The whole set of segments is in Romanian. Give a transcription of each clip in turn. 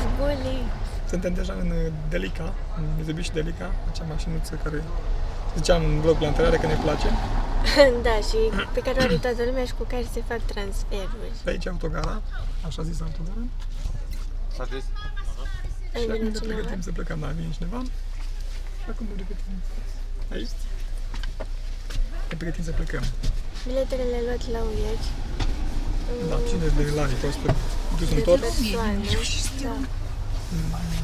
Ușgulii. Suntem deja în Delica, în Mitsubishi Delica, acea mașinuță care ziceam în vlogul anterior că ne place. Da, și pe care o are toată lumea și cu care se fac transferuri. Pe aici autogara, așa zis autogara. S-a zis? Ai Și acum venit ne cineva? pregătim să plecăm, da, vine cineva. Acum ne pregătim. Aici. Ne pregătim să plecăm. Biletele le-ai luat la UIEC. Da, 50 de lari costă dus De întors, persoană. Da.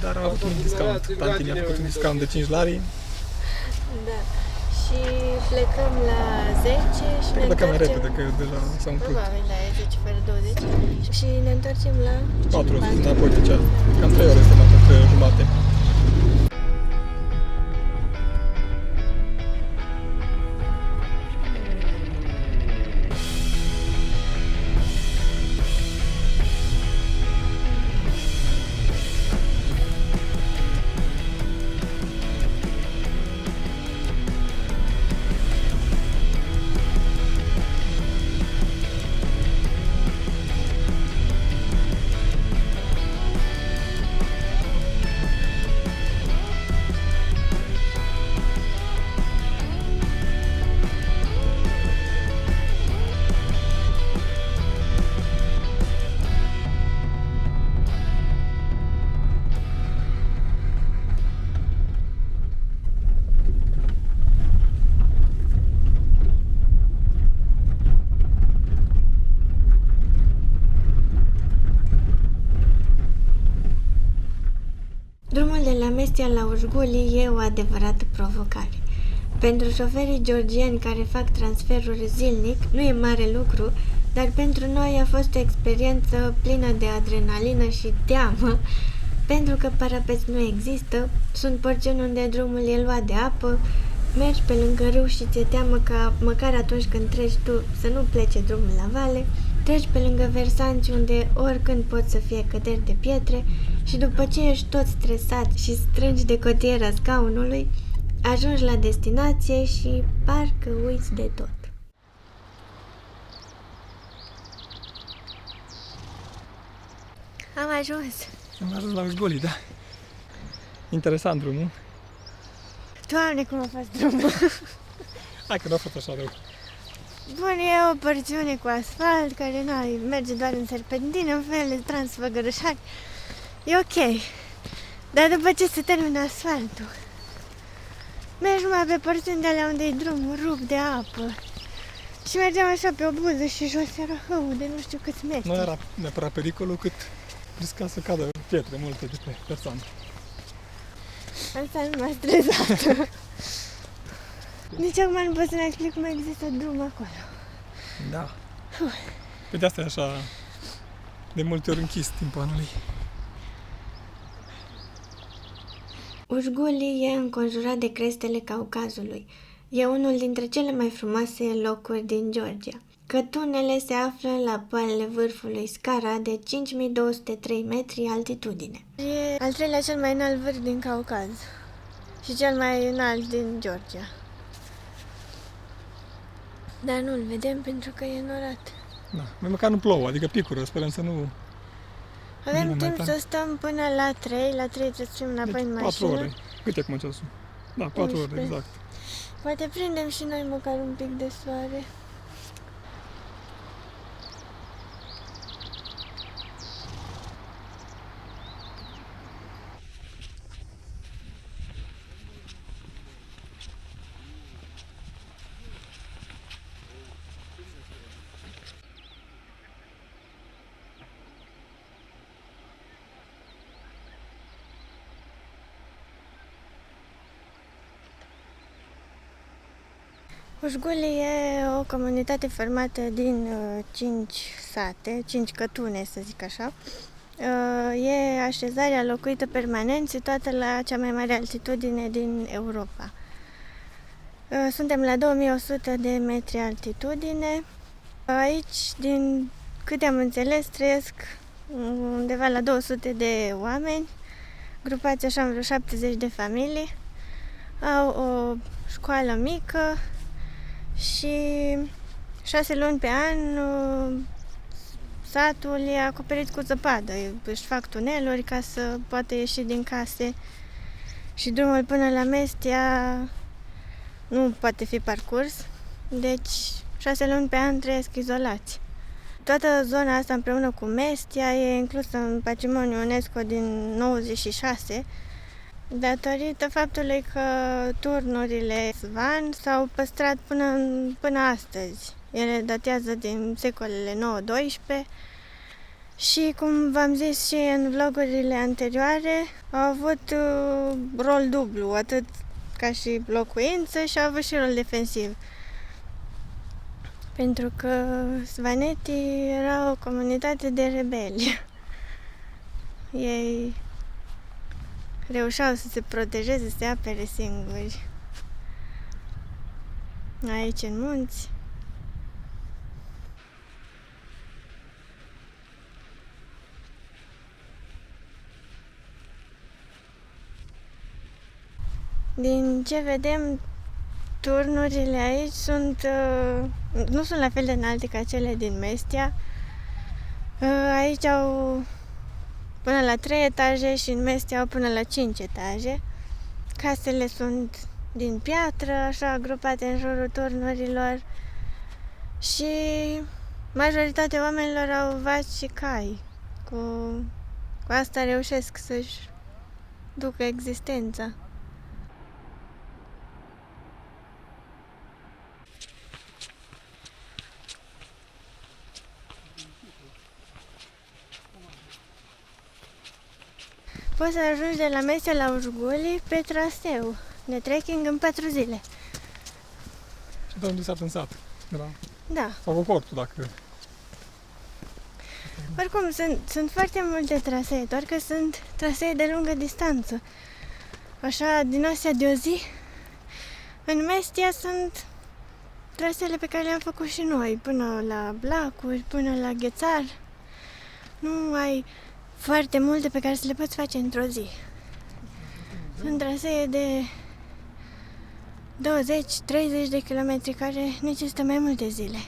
dar a avut un discount. Tantini a făcut un discount de 5 lari. Da. Și plecăm la 10 și Cred ne că plecăm mai întoarcem... repede, că deja s-a umplut. Probabil, da, e 10 fără 20. Și ne întoarcem la... 4 ore înapoi de cea. Cam 3 ore suntem atât, 3 ore jumate. Drumul de la Mestia la Ușguli e o adevărată provocare. Pentru șoferii georgieni care fac transferuri zilnic, nu e mare lucru, dar pentru noi a fost o experiență plină de adrenalină și teamă, pentru că parapeți nu există, sunt porțiuni unde drumul e luat de apă, mergi pe lângă râu și ți-e teamă ca măcar atunci când treci tu să nu plece drumul la vale, treci pe lângă versanți unde oricând pot să fie căderi de pietre și după ce ești tot stresat și strângi de cotiera scaunului, ajungi la destinație și parcă uiți de tot. Am ajuns. Am ajuns la Ușguli, da. Interesant drumul. Doamne, cum a fost drumul! Hai că nu a fost așa rău. Bun, e o porțiune cu asfalt care merge doar în serpentină, în fel de transfăgărășari. E ok. Dar după ce se termină asfaltul, mergi numai pe porțiuni de alea unde e drumul rupt de apă. Și mergeam așa pe o buză și jos era hău de nu știu câți metri. Nu era neapărat pericolul, cât risca să cadă pietre multe de pe persoane. Asta nu m-a stresat. Nici acum nu pot să-mi explic cum există drum acolo. Da. Pe de asta e așa de multe ori închis timpul anului. Ușguli e înconjurat de crestele Caucazului. E unul dintre cele mai frumoase locuri din Georgia. Cătunele se află la poalele vârfului Scara de 5203 metri altitudine. E al treilea cel mai înalt vârf din Caucaz și cel mai înalt din Georgia. Dar nu-l vedem pentru că e norat. Da, mai măcar nu plouă, adică picură, sperăm să nu... Avem Bine, mai timp tare. să stăm până la 3, la 3 trebuie să fim înapoi Deci în 4 mașină. ore. Câte acum ceasul? Da, 4 ore, 11. exact. Poate prindem și noi măcar un pic de soare. Ușguli e o comunitate formată din 5 sate, 5 cătune, să zic așa. E așezarea locuită permanent, situată la cea mai mare altitudine din Europa. Suntem la 2100 de metri altitudine. Aici, din câte am înțeles, trăiesc undeva la 200 de oameni, grupați așa în vreo 70 de familii. Au o școală mică și 6 luni pe an satul e acoperit cu zăpadă. Își fac tuneluri ca să poată ieși din case și drumul până la Mestia nu poate fi parcurs, deci 6 luni pe an trăiesc izolați. Toată zona asta împreună cu Mestia e inclusă în patrimoniul UNESCO din 96, datorită faptului că turnurile Svan s-au păstrat până astăzi. Ele datează din secolele 9-12 și, cum v-am zis și în vlogurile anterioare, au avut rol dublu, atât ca și locuință și au avut și rol defensiv. Pentru că Svanetii era o comunitate de rebeli. Ei reușeau să se protejeze, să se apere singuri. Aici, în munți. Din ce vedem, turnurile aici nu sunt la fel de înalte ca cele din Mestia. Aici au până la 3 etaje și în Mestia au până la 5 etaje. Casele sunt din piatră, așa, grupate în jurul turnurilor și majoritatea oamenilor au vaci și cai. Cu asta reușesc să-și ducă existența. Poți să ajungi de la Mestia la Ușguli pe traseu de trekking în 4 zile. Și de unde sat în sat? De la... Da. Sau cu cortul, dacă... Oricum, sunt foarte multe trasee, doar că sunt trasee de lungă distanță. Așa, din astea de o zi, în Mestia sunt traseele pe care le-am făcut și noi, până la Blacuri, până la Ghețar. Nu ai foarte multe pe care să le poți face într-o zi. Sunt trasee de 20-30 de kilometri care necesită mai multe zile.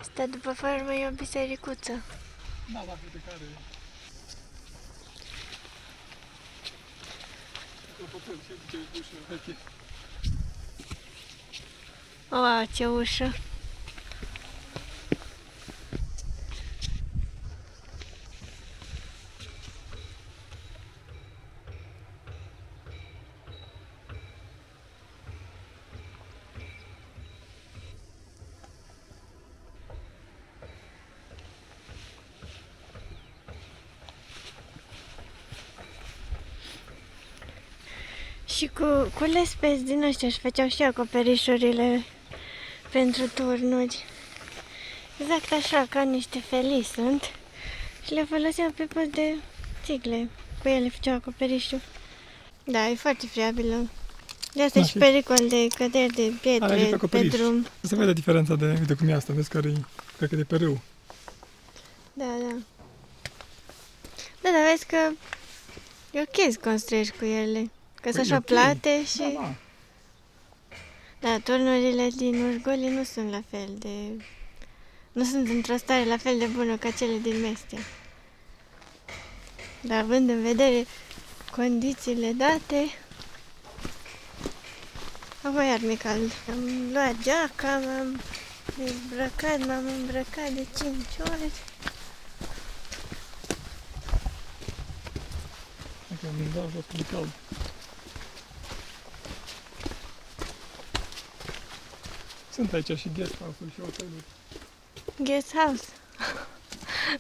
Asta după farmă e o bisericuță. Da, la fiecare. Wow, ce ușă! Și cu lespezi din ăștia își făceau și acoperișurile pentru turnuri. Exact așa, ca niște felii sunt. Și le foloseau pe post de țigle. Cu ele făceau acoperișul. Da, e foarte friabilă. De asta Da, și și- pericol de căderi de Alea de pietre pe pe acoperiș. drum. Se vede diferența de, uite cum e asta, vezi care e, cred că e de pe râu. Da, da. Da, dar vezi că e ok să construiești cu ele. Că sunt Păi, e așa ok. plate și... Da, da. Da, turnurile din Urgoli nu sunt la fel de... Nu sunt într-o stare la fel de bună ca cele din Mestia. Dar având în vedere condițiile date... Apoi iar mi-e cald. Am luat geaca, m-am îmbrăcat de 5 ori. Dacă îmi dau jos cum e cald. Sunt aici și guest house-uri și hoteluri. Guest house.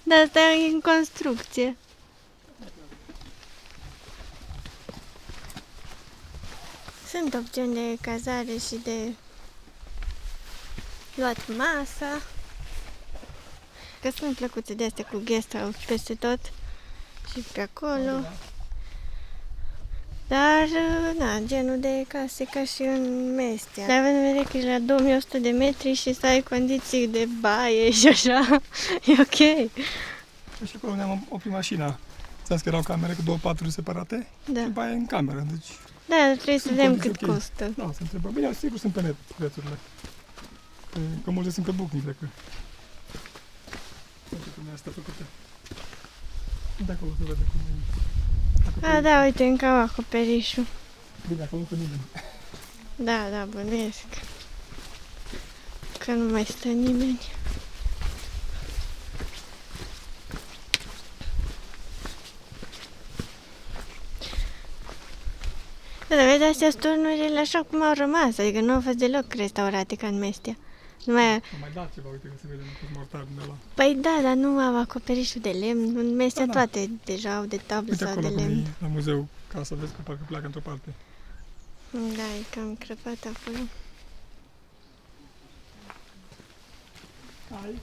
Dar asta e în construcție. Sunt opțiuni de cazare și de luat masa. Că sunt plăcuțe de astea cu guest house peste tot și pe acolo. Dar, na, genul de case ca și în Mestia. Dar având în vedere că e la 2100 de metri și să ai condiții de baie și așa, e ok. Și acolo ne-am oprit mașina. Ți-am că erau camere cu 2 paturi separate Da, și baia în cameră, deci... da, trebuie să Sunt vedem condiții cât ok. costă. Da, se întrebă. Bine, sigur sunt pe net prețurile. Că multe sunt pe Booking, cred că. Uite cum e asta făcută. De acolo se vede cum e. A, da, uite, încă au acoperișul. Bine, acolo nu cu nimeni. Da, da, bănuiesc. Că nu mai stă nimeni. Da, dar vezi, astea sunt turnurile așa cum au rămas, adică nu au fost deloc restaurate ca în Mestia. Nu mai... Am mai dat ceva, uite că se vede, nu fost mortar de la... Păi da, dar nu au acoperișul de lemn, în Mestia Da, da. toate deja au de tablă Uite sau de acolo cum lemn. e la muzeu, ca să vezi că parcă pleacă într-o parte. Da, e cam crăpat acolo. Hai!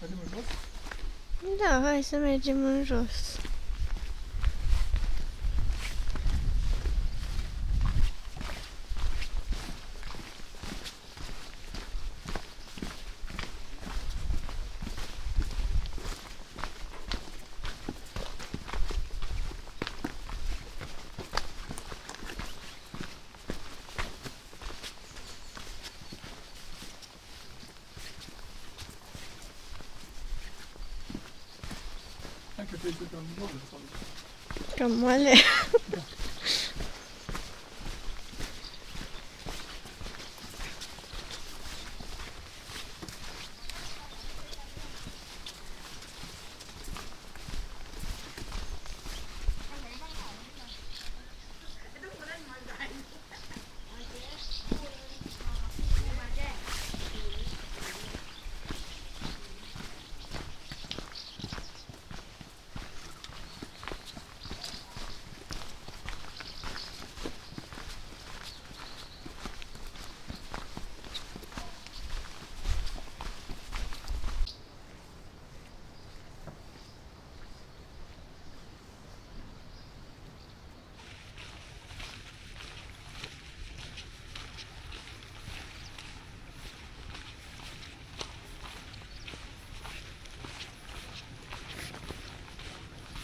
Mergem în jos? Da, hai să mergem în jos. Hai că trebuie să în jos sau... Cam moale.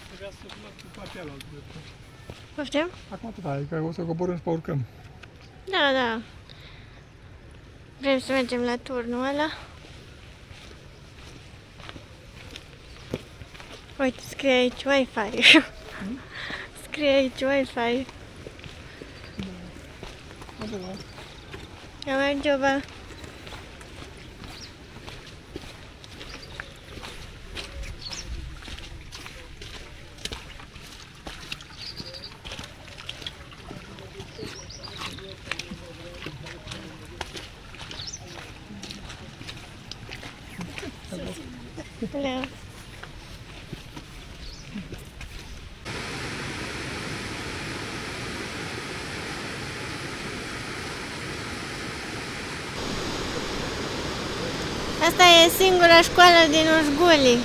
Trebuia să luăm cu partea alaltă. Poftim? Acum atât, adică o să coborâm și pe urcăm. Da, da. Vrem să mergem la turnul ăla. Uite, scrie aici Wi-Fi. Scrie aici Wi-Fi. Ia merge, ba. Aoleu. Asta e singura școală din Ușguli.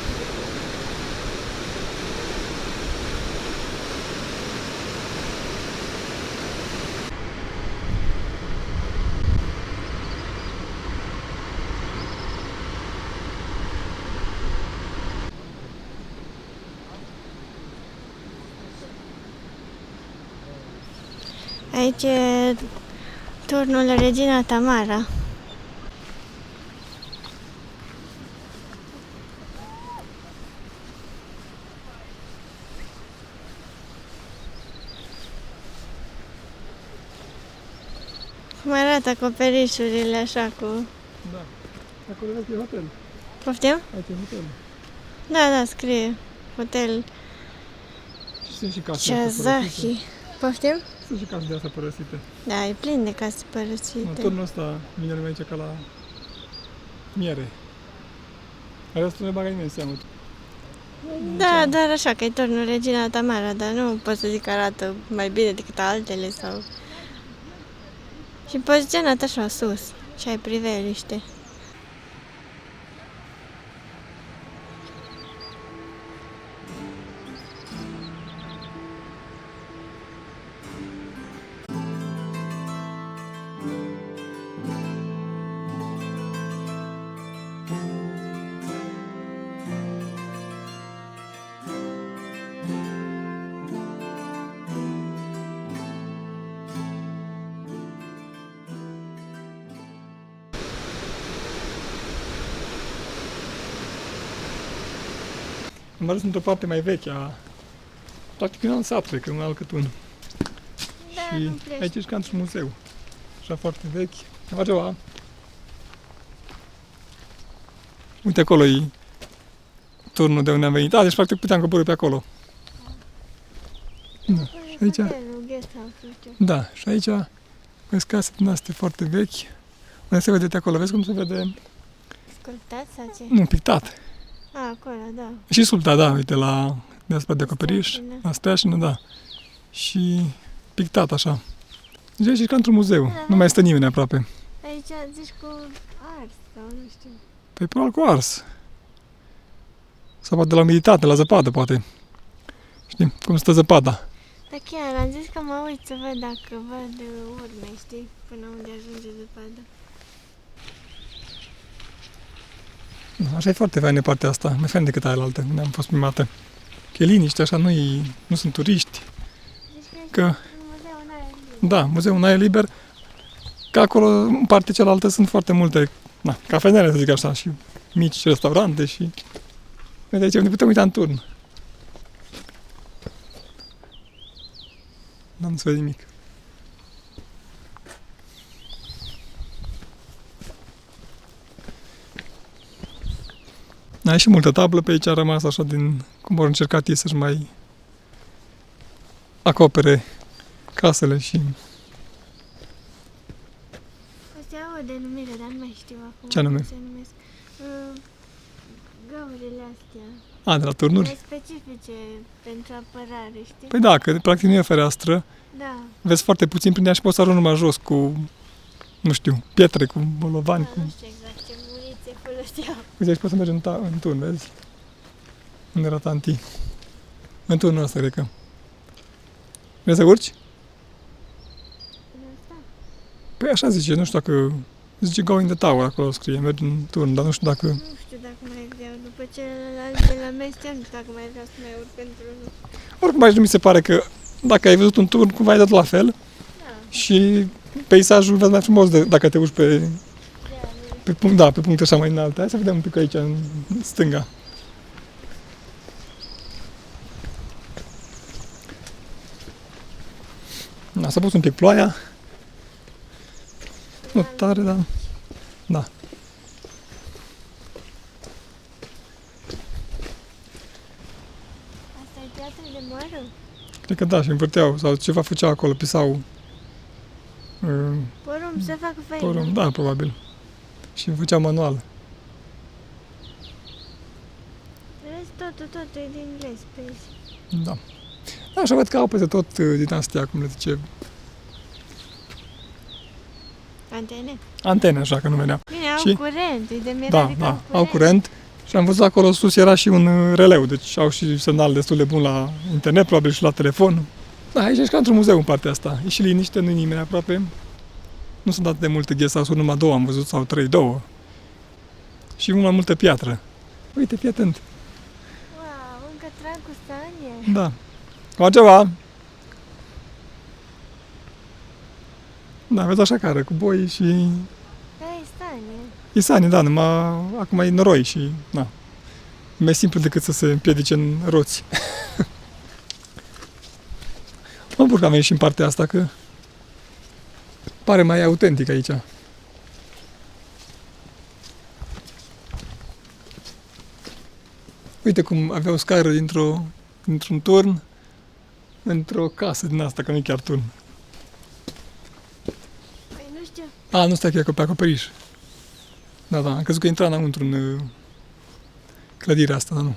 Aici e turnul Regina Tamara. Cum arată acoperișurile așa cu... Da. Acolo e hotel. Poftim? Aici e hotel. Da, scrie hotel Și sunt și case de astea părăsite. Ceazahi. Poftim? Sunt și case de astea părăsite. Da, e plin de case No, părăsite. turnul ăsta vine lumea aici ca la miere. Restul nu ne bagă nimeni în seamă. Da, doar așa, că e turnul Regina Tamara, dar nu pot să zic că arată mai bine decât altele sau... Și poziționat așa sus și ai priveliște. Am ajuns într-o parte mai veche a... Practic un alt sat, cred că un alt Cătun. Da, Și nu pleci. aici ești ca într-un muzeu. Așa foarte vechi. Am ceva. Uite acolo e turnul de unde am venit. Deci practic puteam coborî pe acolo. Da, și aici... Hotelul, guest house-ul, știu. Da, și aici vezi case din astea foarte vechi. Unde se vede de acolo, vezi cum se vede? Sculptat sau ce? Nu, pictat. A, acolo, da. Și sculptat, da, uite, la deasupra de acoperiș, Steașină. la steașină, da. Și pictat așa. Deci aici e ca într-un muzeu, Da. nu mai stă nimeni aproape. Aici zici cu ars sau nu știu. Păi probabil cu ars. Sau poate la umiditate, la zăpadă, poate. Știi, cum stă zăpada. Dar chiar am zis că mă uit să văd dacă văd urme, știi, până unde ajunge zăpada. Așa e foarte faină partea asta, mai fain decât aia la altă, unde am fost prima dată. Că e liniște, așa, nu sunt turiști. Zici Că, că în muzeu în aer liber. da, muzeul în aer liber, că acolo, în partea cealaltă, sunt foarte multe, cafenele, să zic așa, și mici restaurante și... Uite aici unde putem uita în turn. Dar nu se vede nimic. Ai și multă tablă pe aici, a rămas așa din cum au încercat ei să-și mai acopere casele și... Astea au o denumire, dar nu mai știu acum. Ce anume? Cum se numesc. Găurile astea. A, de la turnuri? Mai specifice pentru apărare, știi? Păi da, că practic nu e fereastră, Da. vezi foarte puțin prin ea și poți să arunci numai jos cu, nu știu, pietre, cu bolovani, Da, cu... nu știu exact ce muniție foloseau. Uite, aici poți să mergi în turn, vezi? Unde era tanti? În turnul ăsta, cred că. Vrei să urci? Asta? Păi așa zice, nu știu dacă... Zice going the tower, acolo scrie, mergi în turn, dar nu știu dacă... Nu știu dacă mai vreau. După celălalt de la Mestia, nu știu dacă mai vreau să mai urc pentru... Oricum aici nu mi se pare că dacă ai văzut un turn, cumva ai dat la fel Da, și peisajul vezi mai frumos dacă te urci pe de pe puncte așa mai înalte. Hai să vedem un pic aici, în stânga. Da, s-a pus un pic ploaia. Nu tare, dar... Da. Asta e piatră de moară? Cred că da, și învârteau sau ceva făceau acolo, pisau Porumb să facă făină. porumb, da, probabil. Și făceau manual. totul e din englez pe aici. Da. Așa văd că au peste tot din astea, cum le zice, antene, așa că nu veneam. Bine, au Și- curent, e de mirare Da, că da, au curent. Și am văzut acolo sus era și un releu, deci au și semnal destul de bun la internet, probabil și la telefon. Da, aici ești ca într-un muzeu în partea asta. E și liniște, nu-i nimeni aproape. Nu sunt atât de multe guest house-uri, numai 2 am văzut, sau 3, 2. Și mult mai multă piatră. Uite, fii atent. Wow, încă trag cu stanie. Da. Au ceva. Da, vezi așa care, cu boi și... Da, e stanie. E sani, da, numai acum e noroi și... Na. E mai simplu decât să se împiedice în roți. Mă bucur că am venit și în partea asta, că pare mai autentic aici. Uite cum avea o scară dintr-un turn într-o casă din asta, că nu e chiar turn. Păi nu știu. A, nu stai că e pe acoperiș. Da, da, am crezut că intra înăuntru în clădirea asta, dar nu.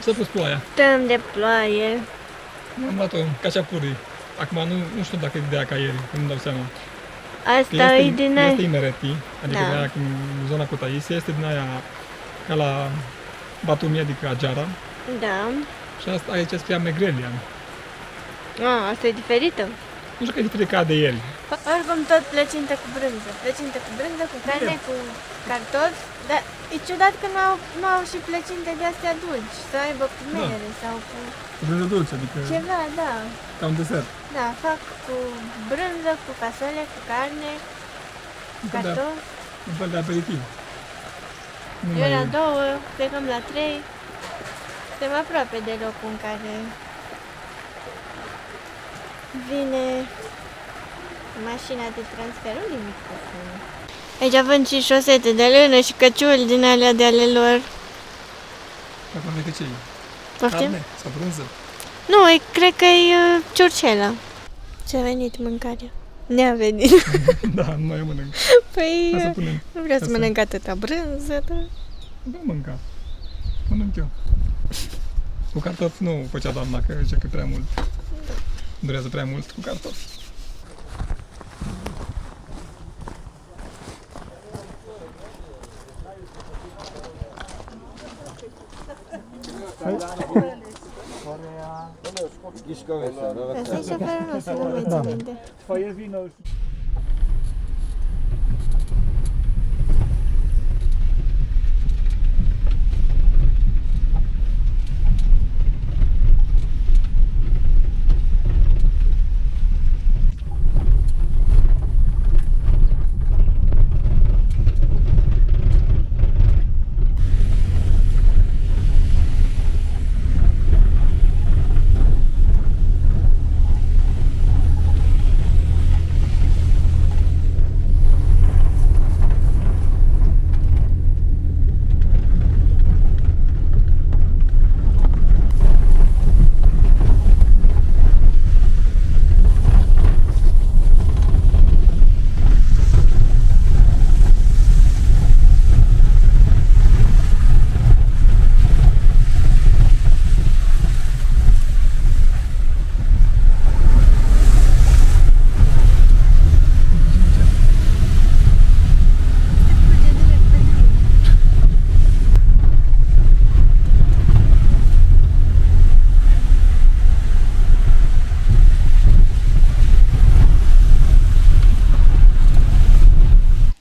S-a pus ploaia. Tăm de ploaie. Am luat-o în Caciapuri. Acum nu știu dacă e de aia ca ieri, nu-mi dau seama. Asta e din aia. Este Imereti, adică Da. de aia în zona Kutaisi, este din aia ca la Batumi, adică Agera. Da. Și asta aici scria Megrelian. Asta e diferită. Nu știu că e diferit ca de ieri. Oricum tot plăcintă cu brânză. Plăcintă cu brânză, cu carne, cu cartofi. Dar e ciudat că nu au și plăcinte de astea dulci. Să aibă cu mere sau cu Cu brânză dulce, adică ceva, da. ca un desert. Da, fac cu brânză, cu fasole, cu carne, Un fel de, cartofi. un fel de aperitiv. Nu Eu la mai 2, plecăm la 3. Suntem aproape de locul în care vine mașina de transfer. Unde e microfonul? Aici avem și șosete de lână și căciuli din alea de ale lor. Acum de ce e? Poftim? Carne sau brânză? Nu, cred că e ciurcela. Ce-a venit mâncarea? Ne-a venit. Da, nu mai eu mănânc. Păi, Hai să punem. nu vreau să Asta. mănânc atâta brânză, dar... Nu mânca. Mănânc eu. Cu cartofi nu făcea doamna, că zice că e prea mult. Durează prea mult cu cartofi. Asta e șoferul nostru, nu mai țin minte. Twoje wino już.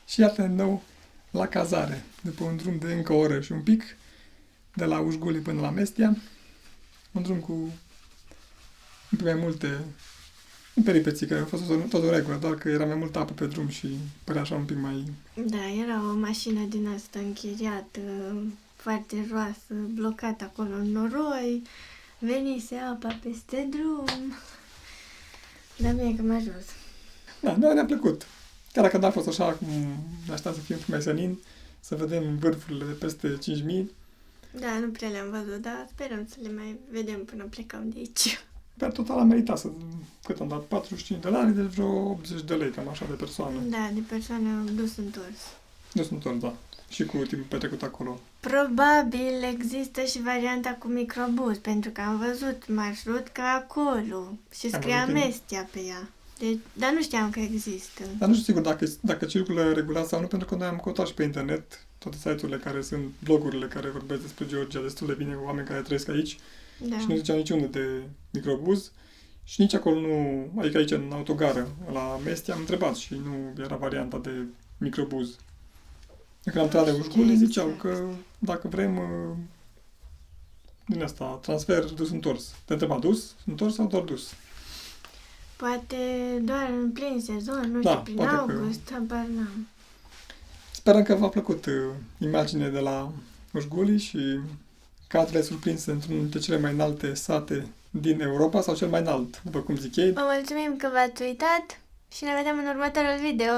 Și iată din nou la cazare, după un drum de încă o oră și un pic, de la Ușguli până la Mestia. Un drum cu un pic mai multe peripeții, că a fost tot o regulă, doar că era mai multă apă pe drum și părea așa un pic mai... Da, era o mașină din asta închiriată, foarte roasă, blocată acolo în noroi, venise apa peste drum. Dar bine că m-a ajuns. Da, noi ne-a plăcut. Chiar dacă n-a fost așa cum ne așteptam să fim mai senin, să vedem vârfurile de peste 5.000. Da, nu prea le-am văzut, dar sperăm să le mai vedem până plecăm de aici. Per total am meritat să... Cât am dat? 45 de lei, deci vreo 80 de lei, cam așa, de persoană. Da, de persoană dus întors. Nu sunt întors, da. Și cu timpul petrecut acolo. Probabil există și varianta cu microbuz, pentru că am văzut marșrut ca acolo și scria văzut, Mestia pe ea. Deci, dar nu știam că există. Dar nu știu sigur dacă circulă regulat sau nu, pentru că noi am căutat și pe internet toate site-urile care sunt, blogurile care vorbesc despre Georgia destul de bine, cu oameni care trăiesc aici. Da. Și nu ziceau niciunul de microbuz. Și nici acolo nu, adică aici în autogară, la Mestia, am întrebat și nu era varianta de microbuz. Când am intrat de Ușguli, ziceau că dacă vrem din asta, transfer dus-întors. Te întreba dus, întors sau doar dus? Poate doar în plin sezon, nu Da, știu, prin poate că- august, habar n-am. Sperăm că v-a plăcut imaginea de la Ușguli și că ați surprins într-unul dintre cele mai înalte sate din Europa sau cel mai înalt, după cum zic ei. Vă mulțumim că v-ați uitat și ne vedem în următorul video.